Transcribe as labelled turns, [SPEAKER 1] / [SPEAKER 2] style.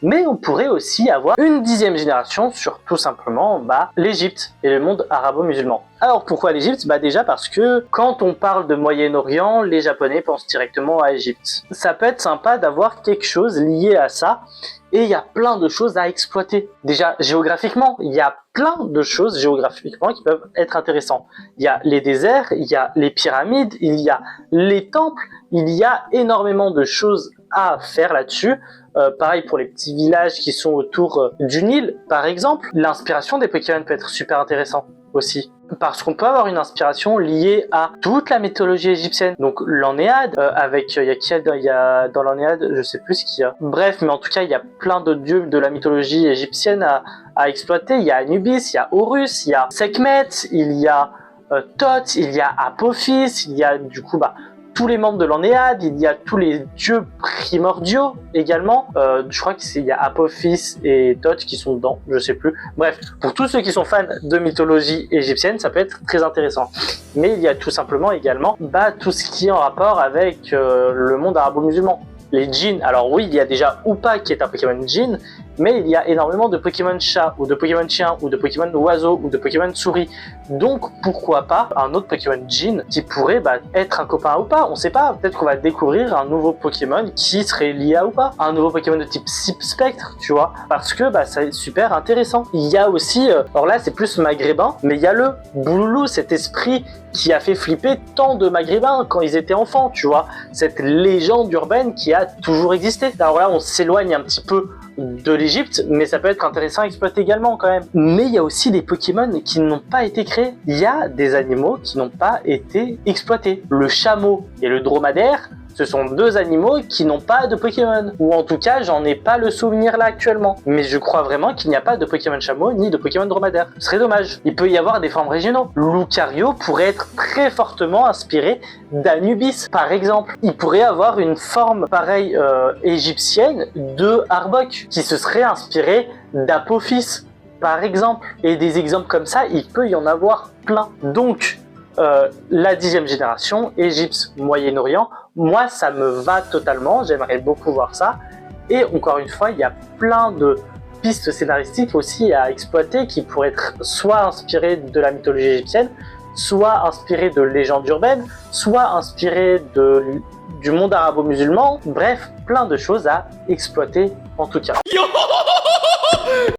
[SPEAKER 1] Mais on pourrait aussi avoir une 10e génération sur tout simplement l'Égypte et le monde arabo-musulman. Alors pourquoi l'Égypte? Déjà parce que quand on parle de Moyen-Orient, les Japonais pensent directement à Égypte. Ça peut être sympa d'avoir quelque chose lié à ça, et il y a plein de choses à exploiter. Déjà géographiquement, il y a plein de choses géographiquement qui peuvent être intéressantes. Il y a les déserts, il y a les pyramides, il y a les temples, il y a énormément de choses à faire là-dessus. Pareil pour les petits villages qui sont autour du Nil, par exemple. L'inspiration des Pokémon peut être super intéressante aussi. Parce qu'on peut avoir une inspiration liée à toute la mythologie égyptienne. Donc l'Ennéade, avec, il y a dans l'Ennéade, je sais plus ce qu'il y a. Bref, mais en tout cas, il y a plein de dieux de la mythologie égyptienne à exploiter. Il y a Anubis, il y a Horus, il y a Sekhmet, il y a Thoth, il y a Apophis, il y a du coup, tous les membres de l'Ennéade, il y a tous les dieux primordiaux également. Je crois qu'il y a Apophis et Thoth qui sont dedans, je sais plus. Bref, pour tous ceux qui sont fans de mythologie égyptienne, ça peut être très intéressant. Mais il y a tout simplement également tout ce qui est en rapport avec le monde arabo-musulman. Les djinns, alors oui, il y a déjà Hoopa qui est un Pokémon djinn, mais il y a énormément de Pokémon chat, ou de Pokémon chien, ou de Pokémon oiseau, ou de Pokémon souris. Donc pourquoi pas un autre Pokémon djinn qui pourrait être un copain à Hoopa? On sait pas, peut-être qu'on va découvrir un nouveau Pokémon qui serait lié à Hoopa. Un nouveau Pokémon de type Spectre, tu vois, parce que c'est super intéressant. Il y a aussi, alors là c'est plus maghrébin, mais il y a le Bouloulou, cet esprit qui a fait flipper tant de maghrébins quand ils étaient enfants, tu vois, cette légende urbaine qui a toujours existé. Alors là on s'éloigne un petit peu de l'Égypte, mais ça peut être intéressant à exploiter également quand même. Mais il y a aussi des Pokémon qui n'ont pas été créés. Il y a des animaux qui n'ont pas été exploités. Le chameau et le dromadaire, ce sont deux animaux qui n'ont pas de Pokémon. Ou en tout cas, j'en ai pas le souvenir là actuellement. Mais je crois vraiment qu'il n'y a pas de Pokémon chameau ni de Pokémon dromadaire. Ce serait dommage. Il peut y avoir des formes régionaux. Lucario pourrait être très fortement inspiré d'Anubis, par exemple. Il pourrait avoir une forme pareille égyptienne de Arbok, qui se serait inspiré d'Apophis, par exemple. Et des exemples comme ça, il peut y en avoir plein. Donc, la 10e génération, Égypte, Moyen-Orient, moi ça me va totalement, j'aimerais beaucoup voir ça. Et encore une fois, il y a plein de pistes scénaristiques aussi à exploiter qui pourraient être soit inspirées de la mythologie égyptienne, soit inspirées de légendes urbaines, soit inspirées du monde arabo-musulman. Bref, plein de choses à exploiter en tout cas.